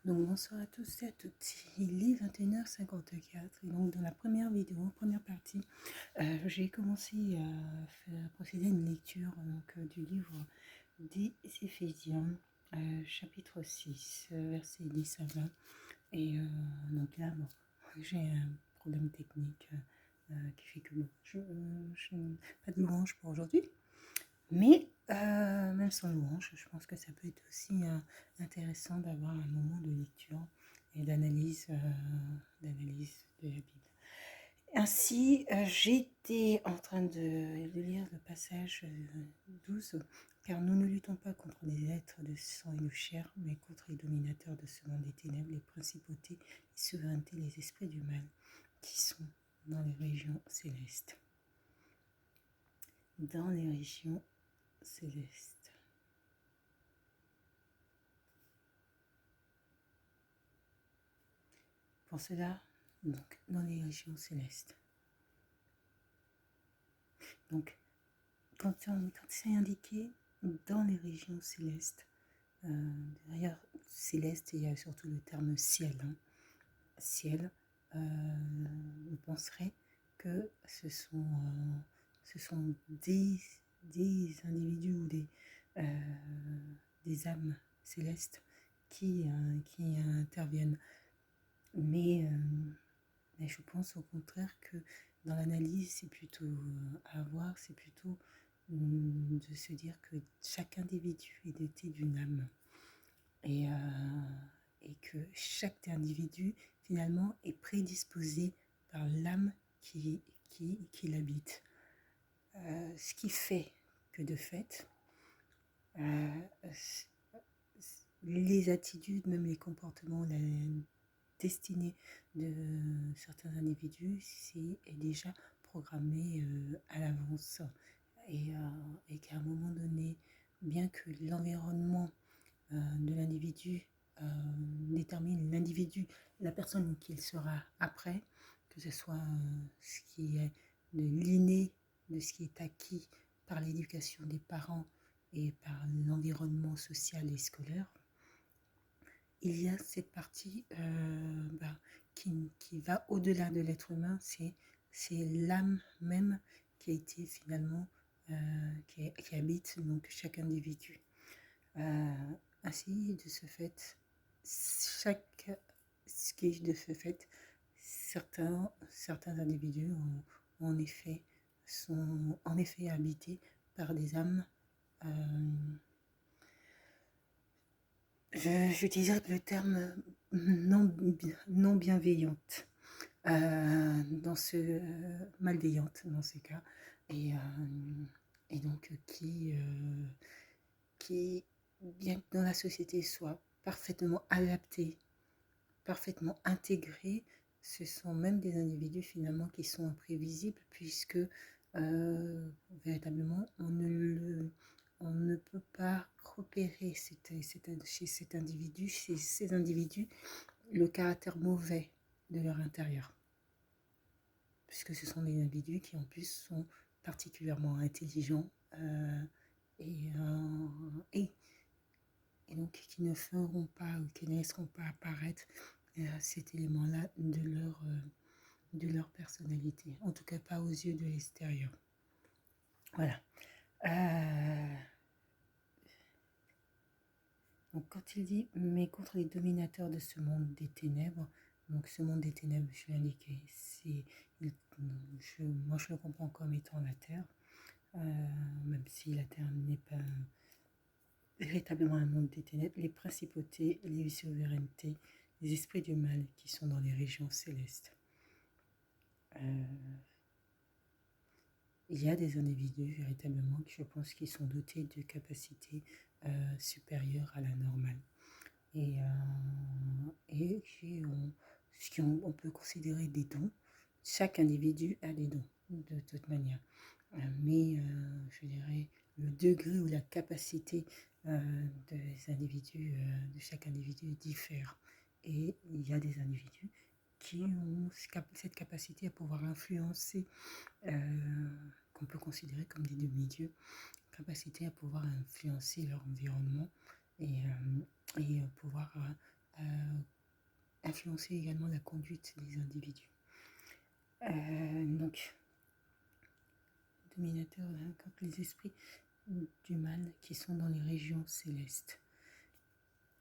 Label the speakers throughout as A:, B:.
A: Donc bonsoir à tous et à toutes, il est 21h54 et donc dans la première vidéo, première partie, j'ai commencé à procéder à une lecture du livre des Éphésiens, chapitre 6, versets 10 à 20. Et donc là, bon, j'ai un problème technique qui fait que bon, je pas de louange pour aujourd'hui. Mais même sans louange, je pense que ça peut être aussi intéressant d'avoir un moment de lecture et d'analyse de la Bible. Ainsi, j'étais en train de lire le passage 12, car nous ne luttons pas contre des êtres de sang et de chair, mais contre les dominateurs de ce monde des ténèbres, les principautés, les souverainetés, les esprits du mal, qui sont dans les régions célestes. Dans les régions célestes. Pour cela, donc, dans les régions célestes. Donc, quand c'est indiqué dans les régions célestes, derrière céleste, il y a surtout le terme ciel. Ciel, on penserait que ce sont des individus ou des âmes célestes qui interviennent. Mais je pense au contraire que dans l'analyse, c'est plutôt à voir, c'est plutôt de se dire que chaque individu est doté d'une âme et que chaque individu finalement est prédisposé par l'âme qui l'habite. Ce qui fait que de fait, les attitudes, même les comportements, la destinée de certains individus est déjà programmée à l'avance et qu'à un moment donné, bien que l'environnement de l'individu détermine l'individu, la personne qu'il sera après, que ce soit ce qui est de l'inné, de ce qui est acquis par l'éducation des parents et par l'environnement social et scolaire, il y a cette partie qui va au-delà de l'être humain, c'est l'âme même qui a été finalement, qui habite donc chaque individu. Ainsi, de ce fait, certains individus sont en effet habités par des âmes. J'utiliserai le terme non bienveillante, malveillante dans ce cas, et donc qui, bien que dans la société, soit parfaitement adaptée, parfaitement intégrée, ce sont même des individus finalement qui sont imprévisibles puisque véritablement on ne peut pas repérer chez ces individus le caractère mauvais de leur intérieur, puisque ce sont des individus qui en plus sont particulièrement intelligents et donc qui ne feront pas ou qui ne laisseront pas apparaître cet élément-là de leur personnalité, en tout cas pas aux yeux de l'extérieur. Voilà. Donc quand il dit « mais contre les dominateurs de ce monde des ténèbres », donc ce monde des ténèbres, je l'ai indiqué, moi je le comprends comme étant la Terre, même si la Terre n'est pas véritablement un monde des ténèbres, les principautés, les souverainetés, les esprits du mal qui sont dans les régions célestes. Il y a des individus véritablement qui, je pense, qui sont dotés de capacités supérieures à la normale et on peut considérer des dons. Chaque individu a des dons de toute manière, mais je dirais le degré ou la capacité des individus, de chaque individu diffère, et il y a des individus qui ont cette capacité à pouvoir influencer, qu'on peut considérer comme des demi-dieux, capacité à pouvoir influencer leur environnement et pouvoir influencer également la conduite des individus. Donc, dominateur incarne les esprits du mal qui sont dans les régions célestes.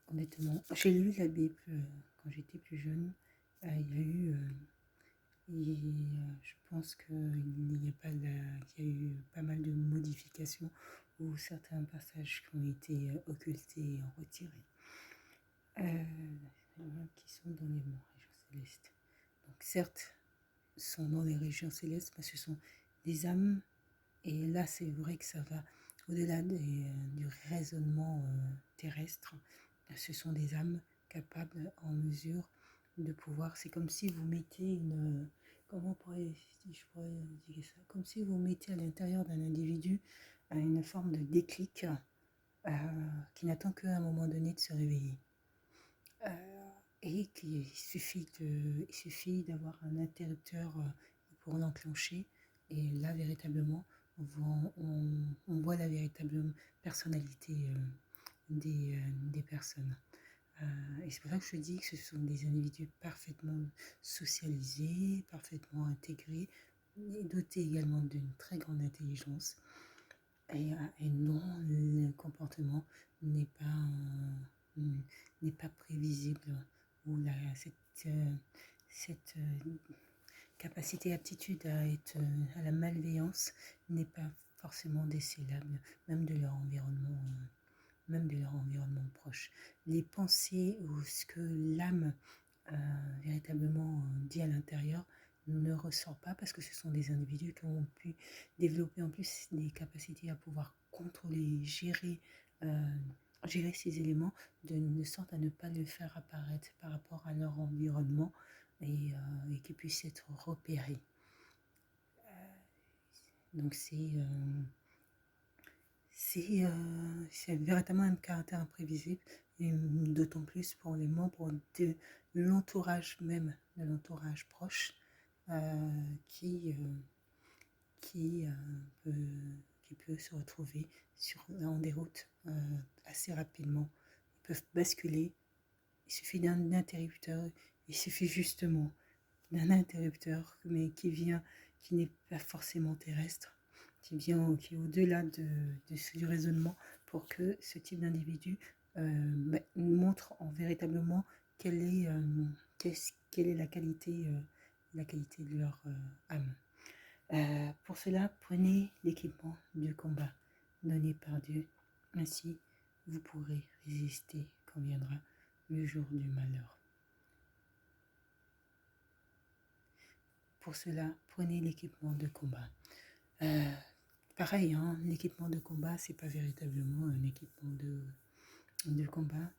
A: Honnêtement, j'ai lu la Bible quand j'étais plus jeune. Il y a eu, je pense qu'il y a eu pas mal de modifications ou certains passages qui ont été occultés et retirés, qui sont dans les régions célestes. Donc certes, sont dans les régions célestes, mais ce sont des âmes, et là c'est vrai que ça va au-delà du raisonnement terrestre. Ce sont des âmes capables, en mesure de pouvoir, c'est comme si vous mettez une, comment je pourrais dire ça, comme si vous mettez à l'intérieur d'un individu une forme de déclic qui n'attend qu'à un moment donné de se réveiller. Et qu'il suffit d'avoir un interrupteur pour l'enclencher, et là véritablement on voit la véritable personnalité des personnes. Et c'est pour ça que je dis que ce sont des individus parfaitement socialisés, parfaitement intégrés, et dotés également d'une très grande intelligence. Et non, le comportement n'est pas prévisible, ou cette capacité, aptitude à la malveillance n'est pas forcément décelable, même de leur environnement, proche. Les pensées ou ce que l'âme véritablement dit à l'intérieur ne ressort pas, parce que ce sont des individus qui ont pu développer en plus des capacités à pouvoir contrôler, gérer ces éléments de sorte à ne pas les faire apparaître par rapport à leur environnement, et qu'ils puissent être repérés. Donc c'est véritablement un caractère imprévisible, et d'autant plus pour les membres de l'entourage, même de l'entourage proche, qui peut se retrouver en déroute assez rapidement. Ils peuvent basculer. Il suffit d'un interrupteur, il suffit justement d'un interrupteur, mais qui n'est pas forcément terrestre, qui est au-delà du raisonnement, pour que ce type d'individu montre véritablement quelle est la qualité de leur âme. Pour cela, prenez l'équipement du combat donné par Dieu. Ainsi, vous pourrez résister quand viendra le jour du malheur. Pour cela, prenez l'équipement de combat. Pareil, l'équipement de combat, c'est pas véritablement un équipement de combat.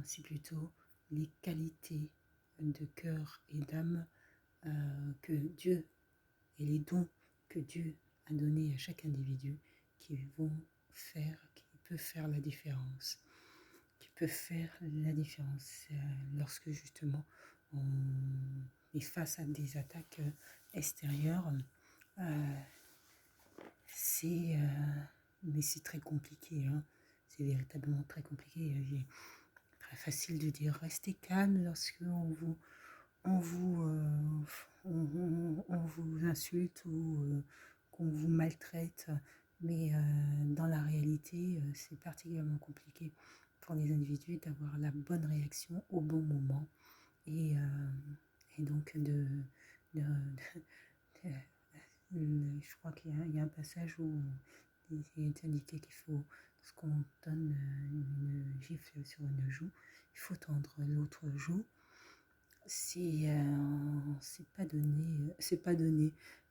A: C'est plutôt les qualités de cœur et d'âme que Dieu, et les dons que Dieu a donnés à chaque individu, qui peut faire la différence. Lorsque justement on est face à des attaques extérieures. Mais c'est très compliqué, c'est véritablement très compliqué. Il est très facile de dire restez calme lorsque on vous insulte, ou qu'on vous maltraite, mais dans la réalité, c'est particulièrement compliqué pour les individus d'avoir la bonne réaction au bon moment, et donc je crois qu'il y a un passage où il est indiqué qu'il faut, lorsqu'on donne une gifle sur une joue, il faut tendre l'autre joue. C'est pas donné,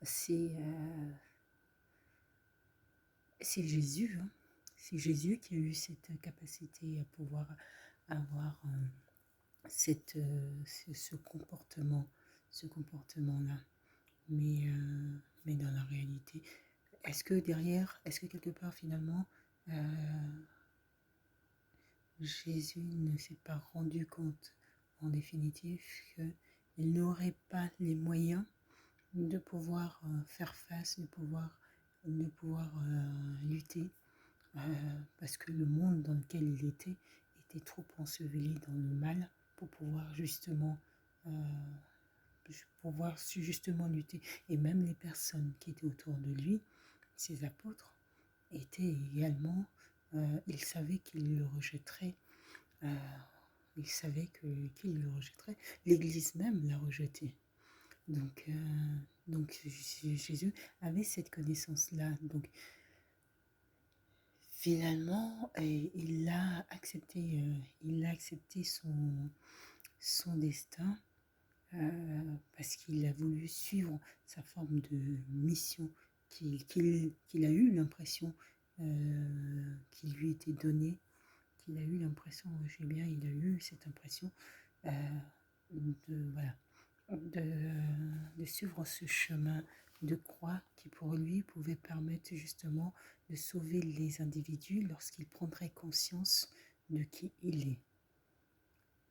A: c'est Jésus, c'est Jésus qui a eu cette capacité à pouvoir avoir ce comportement-là. Mais dans la réalité, est-ce que quelque part finalement, Jésus ne s'est pas rendu compte en définitive qu'il n'aurait pas les moyens de pouvoir faire face, de pouvoir lutter, parce que le monde dans lequel il était été trop enseveli dans le mal pour pouvoir justement lutter. Et même les personnes qui étaient autour de lui, ses apôtres, étaient également, ils savaient qu'ils le rejetteraient. Ils savaient qu'ils le rejetteraient. L'Église même l'a rejeté. Donc Jésus avait cette connaissance-là. Donc finalement, il a accepté son destin parce qu'il a voulu suivre sa forme de mission qu'il a eu l'impression qui lui était donnée, qu'il a eu l'impression, j'ai bien, il a eu cette impression euh, voilà, de suivre ce chemin de croix qui pour lui pouvait permettre justement de sauver les individus lorsqu'ils prendraient conscience de qui il est.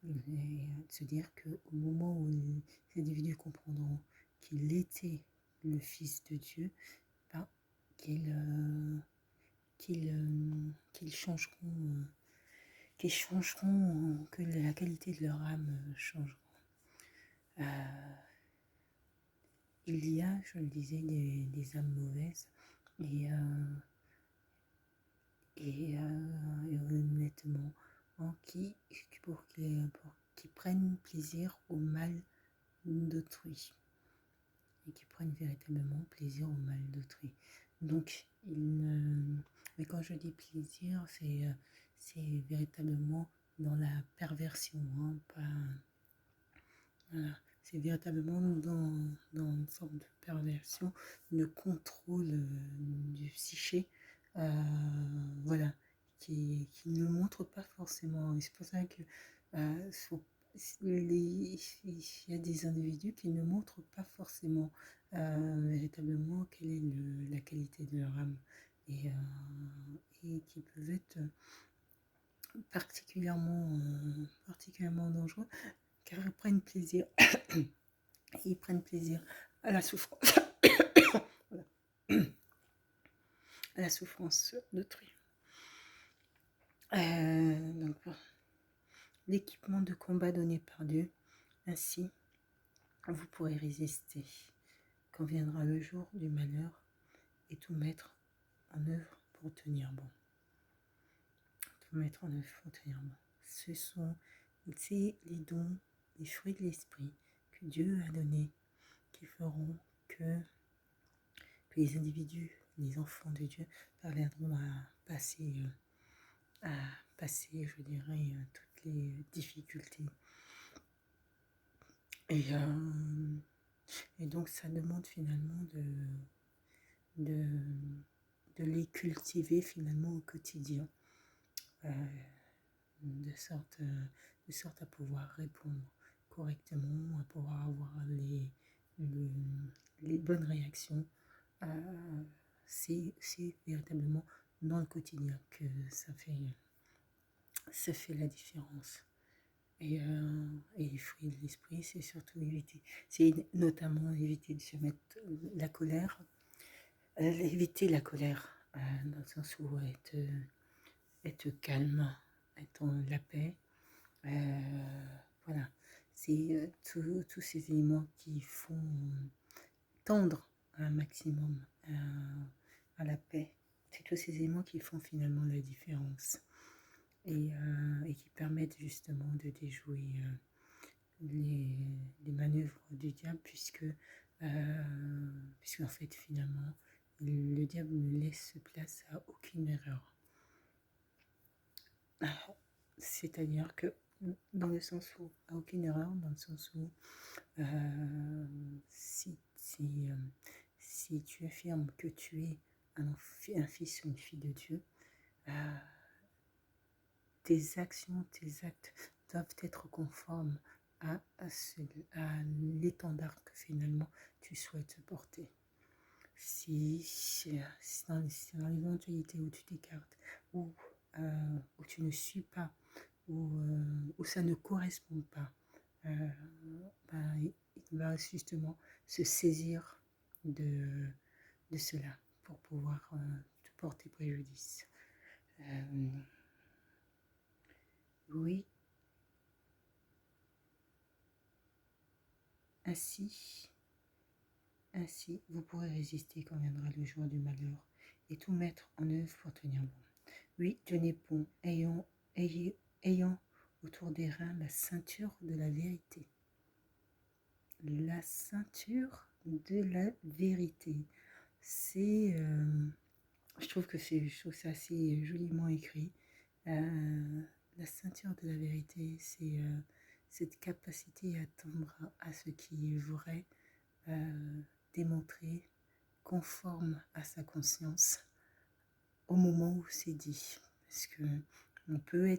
A: Et de se dire qu'au moment où les individus comprendront qu'il était le Fils de Dieu, ben, qu'ils changeront, que la qualité de leur âme changera. Il y a, je le disais, des âmes mauvaises et honnêtement, qui prennent plaisir au mal d'autrui et qui prennent véritablement plaisir au mal d'autrui. Donc, mais quand je dis plaisir, c'est véritablement dans la perversion, hein, voilà. C'est véritablement dans une forme de perversion, de contrôle du psyché, voilà, qui ne montre pas forcément. C'est pour ça que il y a des individus qui ne montrent pas forcément véritablement quelle est la qualité de leur âme et qui peuvent être particulièrement dangereux car ils prennent plaisir à la souffrance, à la souffrance d'autrui. Donc, l'équipement de combat donné par Dieu, ainsi vous pourrez résister quand viendra le jour du malheur et tout mettre en œuvre pour tenir bon. Tout mettre en œuvre pour tenir bon. C'est les dons, les fruits de l'esprit que Dieu a donnés qui feront que les individus, les enfants de Dieu, parviendront à passer, je dirais, toutes les difficultés. Et donc, ça demande finalement de les cultiver finalement au quotidien, de sorte à pouvoir répondre correctement, à pouvoir avoir les bonnes réactions. C'est véritablement dans le quotidien que ça fait la différence. Et les fruits de l'esprit, c'est surtout c'est notamment éviter de se mettre la colère, éviter la colère, dans le sens où être calme, être dans la paix. Voilà, c'est tous ces éléments qui font tendre un maximum à la paix. C'est tous ces éléments qui font finalement la différence et qui permettent justement de déjouer les manœuvres du diable puisque en fait finalement le diable ne laisse place à aucune erreur. C'est-à-dire que dans le sens où, à aucune erreur, dans le sens où si tu affirmes que tu es un fils ou une fille de Dieu, tes actions, tes actes doivent être conformes à l'étendard que finalement tu souhaites porter. Si dans l'éventualité où tu t'écartes, où tu ne suis pas, où ça ne correspond pas, il va justement se saisir de cela pour pouvoir te porter préjudice. Oui, ainsi, ainsi, vous pourrez résister quand viendra le jour du malheur et tout mettre en œuvre pour tenir bon. Oui, tenez bon, ayant autour des reins la ceinture de la vérité. La ceinture de la vérité. C'est, je trouve que c'est assez joliment écrit. La ceinture de la vérité, c'est cette capacité à tendre à ce qui est vrai, démontré, conforme à sa conscience au moment où c'est dit. Parce que on peut,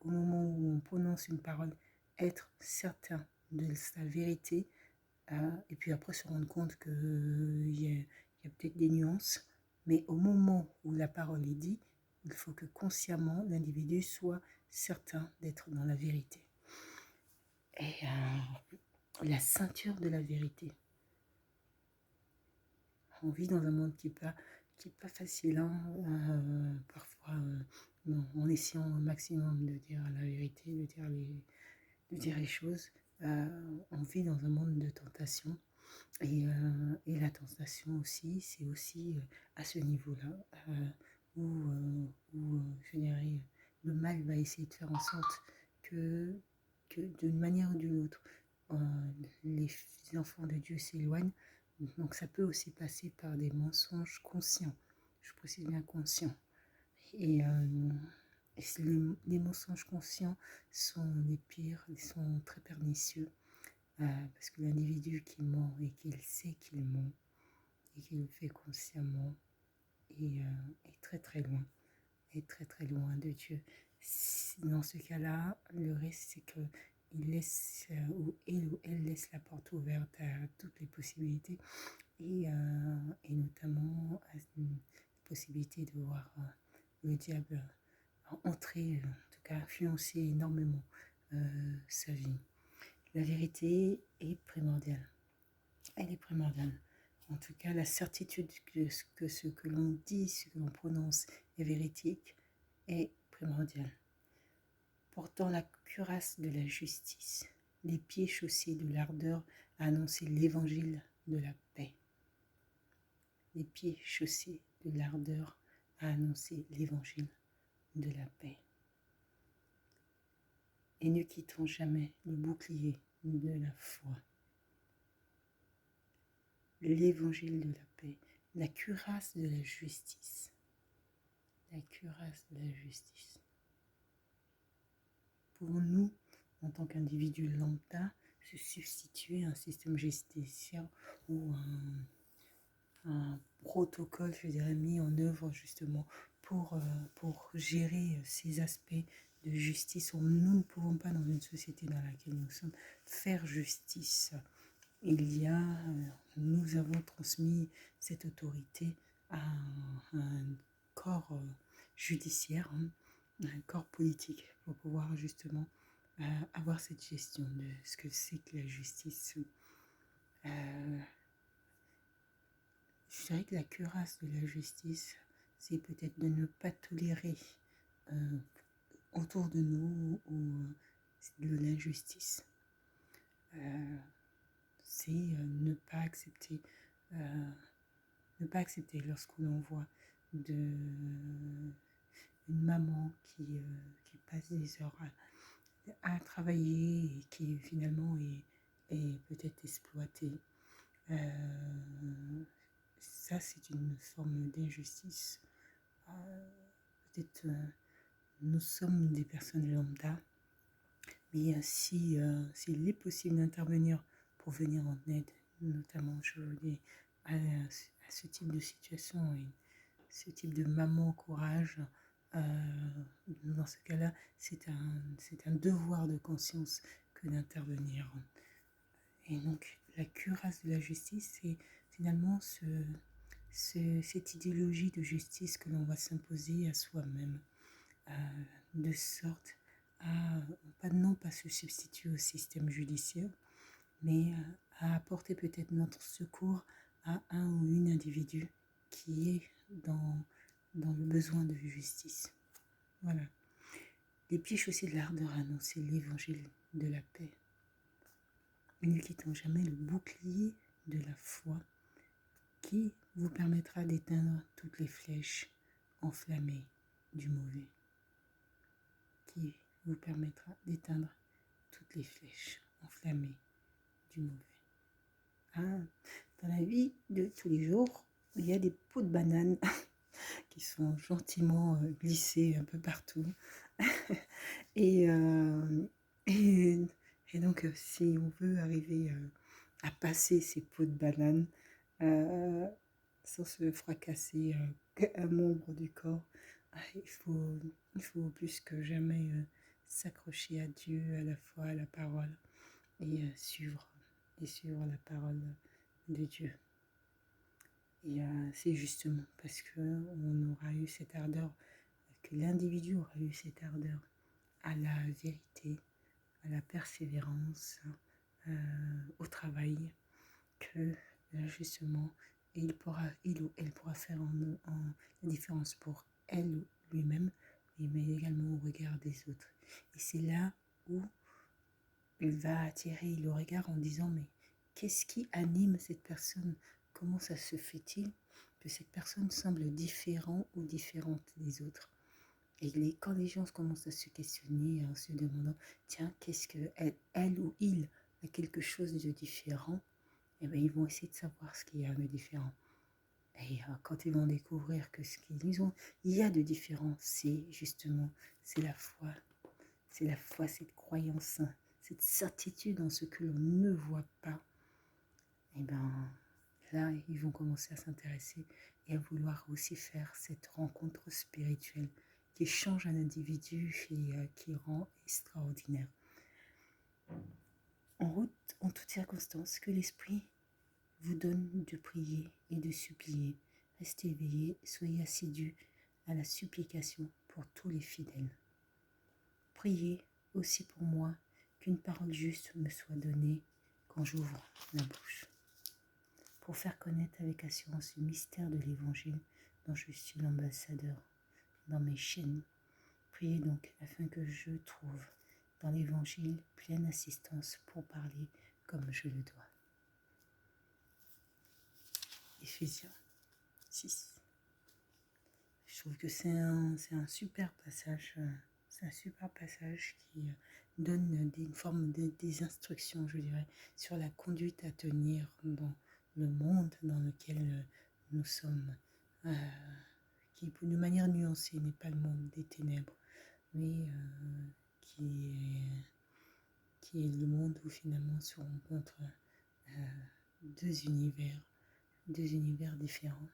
A: au moment où on prononce une parole, être certain de sa vérité, et puis après se rendre compte qu'il y a peut-être des nuances, mais au moment où la parole est dite, il faut que consciemment l'individu soit certain d'être dans la vérité. Et la ceinture de la vérité. On vit dans un monde qui est pas facile, hein, parfois, en essayant au maximum de dire la vérité, de dire les choses. On vit dans un monde de tentation. Et la tentation aussi, c'est aussi à ce niveau-là où je dirais, le mal va essayer de faire en sorte que d'une manière ou d'une autre, euh, les enfants de Dieu s'éloignent. Donc ça peut aussi passer par des mensonges conscients. Je précise bien conscients. Et, les mensonges conscients sont les pires, ils sont très pernicieux. Parce que l'individu qui ment et qu'il sait qu'il ment et qu'il le fait consciemment est très très loin, est très très loin de Dieu. Dans ce cas-là, le risque c'est qu'il laisse ou elle laisse la porte ouverte à toutes les possibilités et notamment à une possibilité de voir le diable entrer, en tout cas influencer énormément sa vie. La vérité est primordiale. Elle est primordiale. En tout cas, la certitude que ce que l'on dit, ce que l'on prononce est véridique est primordiale. Portant la cuirasse de la justice, les pieds chaussés de l'ardeur à annoncer l'évangile de la paix. Les pieds chaussés de l'ardeur à annoncer l'évangile de la paix. Et ne quittons jamais le bouclier de la foi. L'évangile de la paix, la cuirasse de la justice. La cuirasse de la justice. Pouvons-nous, en tant qu'individus lambda, se substituer à un système justicier ou un protocole, je dirais, mis en œuvre justement pour gérer ces aspects de justice où nous ne pouvons pas, dans une société dans laquelle nous sommes, faire justice. Nous avons transmis cette autorité à un corps judiciaire, un corps politique, pour pouvoir justement avoir cette gestion de ce que c'est que la justice. Je dirais que la cuirasse de la justice, c'est peut-être de ne pas tolérer autour de nous ou de l'injustice. C'est ne pas accepter lorsque l'on voit une maman qui passe des heures à travailler et qui finalement est peut-être exploitée. Ça, c'est une forme d'injustice. Peut-être nous sommes des personnes lambda, mais s'il est possible d'intervenir pour venir en aide, notamment, je vous dis, à ce type de situation et ce type de maman courage, dans ce cas-là, c'est un devoir de conscience que d'intervenir. Et donc, la cuirasse de la justice, c'est finalement cette idéologie de justice que l'on va s'imposer à soi-même, de sorte à non pas se substituer au système judiciaire, mais à apporter peut-être notre secours à un ou une individu qui est dans le besoin de justice. Voilà. Déplie chaussée de l'ardeur à annoncer l'évangile de la paix, ne quittant jamais le bouclier de la foi qui vous permettra d'éteindre toutes les flèches enflammées du mauvais, qui vous permettra d'éteindre toutes les flèches enflammées du mauvais. Ah, dans la vie de tous les jours, il y a des pots de bananes qui sont gentiment glissés un peu partout. et, et, et donc, si on veut arriver à passer ces pots de bananes euh, sans se fracasser un membre du corps, il faut plus que jamais s'accrocher à Dieu, à la foi, à la parole et suivre la parole de Dieu. Et c'est justement parce qu'on aura eu cette ardeur, que l'individu aura eu cette ardeur à la vérité, à la persévérance, au travail, que justement il ou elle pourra faire la différence pour elle ou lui-même, mais également au regard des autres. Et c'est là où il va attirer le regard en disant mais qu'est-ce qui anime cette personne? Comment ça se fait-il que cette personne semble différente ou différente des autres? Et quand les gens commencent à se questionner en se demandant tiens, qu'est-ce que elle ou il a quelque chose de différent, et bien ils vont essayer de savoir ce qu'il y a de différent. Et quand ils vont découvrir que ce qu'ils ont, il y a de différent, c'est justement, c'est la foi, cette croyance, cette certitude en ce que l'on ne voit pas. Et bien là, ils vont commencer à s'intéresser et à vouloir aussi faire cette rencontre spirituelle qui change un individu et qui rend extraordinaire. En route, en toutes circonstances, que l'Esprit vous donne de prier et de supplier. Restez éveillés, soyez assidus à la supplication pour tous les fidèles. Priez aussi pour moi qu'une parole juste me soit donnée quand j'ouvre la bouche, pour faire connaître avec assurance le mystère de l'Évangile dont je suis l'ambassadeur dans mes chaînes. Priez donc afin que je trouve dans l'Évangile pleine assistance pour parler comme je le dois. Éphésiens 6. Je trouve que c'est un super passage. C'est un super passage qui donne une forme des instructions, je dirais, sur la conduite à tenir dans le monde dans lequel nous sommes, qui de manière nuancée n'est pas le monde des ténèbres, mais qui est le monde où finalement se rencontrent deux univers différents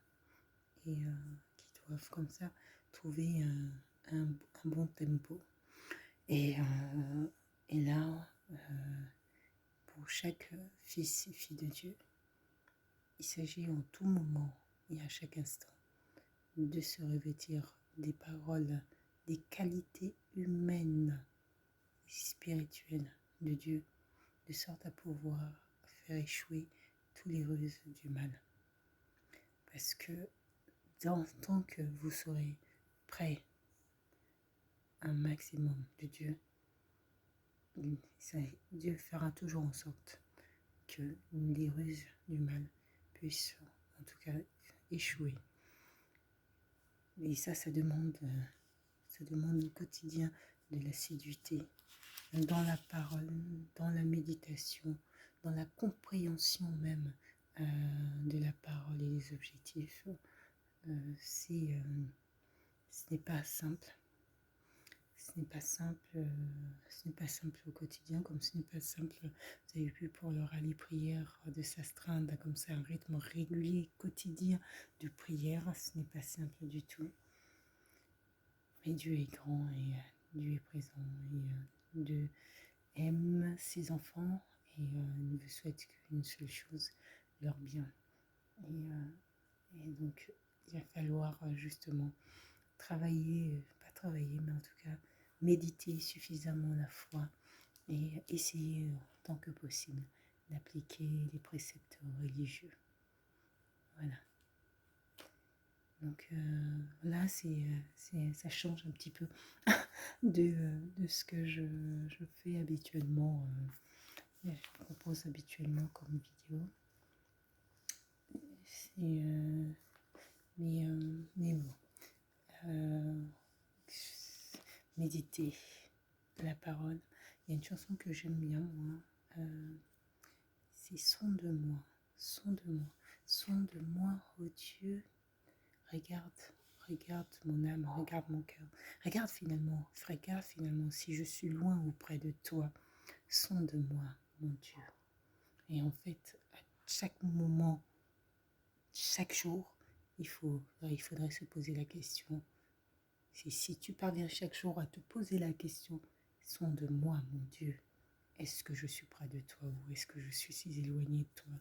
A: et qui doivent comme ça trouver un bon tempo. Et là, pour chaque fils et fille de Dieu, il s'agit en tout moment et à chaque instant de se revêtir des paroles, des qualités humaines et spirituelles de Dieu, de sorte à pouvoir faire échouer tous les ruses du mal. Parce que tant que vous serez prêts un maximum de Dieu, Dieu fera toujours en sorte que les ruses du mal puissent en tout cas échouer. Et ça demande au quotidien de l'assiduité dans la parole, dans la méditation, dans la compréhension même de la parole et des objectifs. Ce n'est pas simple. Ce n'est pas simple au quotidien, comme ce n'est pas simple, vous avez vu, pour le rallye prière, de s'astreindre comme ça, un rythme régulier, quotidien de prière, ce n'est pas simple du tout. Mais Dieu est grand et Dieu est présent et Dieu aime ses enfants et ne vous souhaite qu'une seule chose, leur bien. Et donc, il va falloir justement travailler, pas travailler, mais en tout cas méditer suffisamment la foi et essayer autant que possible d'appliquer les préceptes religieux. Voilà. Donc là, ça change un petit peu de ce que je fais habituellement, je propose habituellement comme vidéo. Mais bon, euh, méditer la parole. Il y a une chanson que j'aime bien, moi. C'est Sonde-moi, sonde-moi, sonde-moi, oh Dieu. Regarde, regarde mon âme, regarde mon cœur. Regarde finalement si je suis loin ou près de toi. Sonde-moi, mon Dieu. Et en fait, à chaque moment, chaque jour, il faudrait se poser la question. Si tu parviens chaque jour à te poser la question, sonde-moi, mon Dieu, est-ce que je suis près de toi ou est-ce que je suis si éloigné de toi?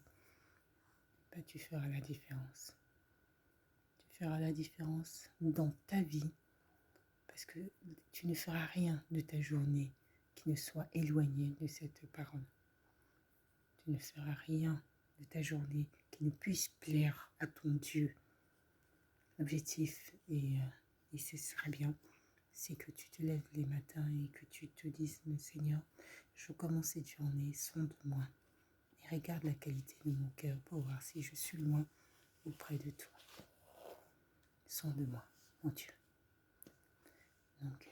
A: Ben, tu feras la différence. Tu feras la différence dans ta vie parce que tu ne feras rien de ta journée qui ne soit éloigné de cette parole. Tu ne feras rien de ta journée qui ne puisse plaire à ton Dieu. L'objectif, et ce serait bien, c'est que tu te lèves les matins et que tu te dises, mais Seigneur, je commence cette journée, sonde-moi et regarde la qualité de mon cœur pour voir si je suis loin ou près de toi. Sonde-moi, mon Dieu. Donc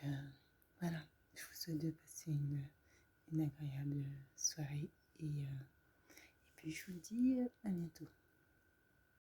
A: voilà, je vous souhaite de passer une agréable soirée et puis je vous dis à bientôt.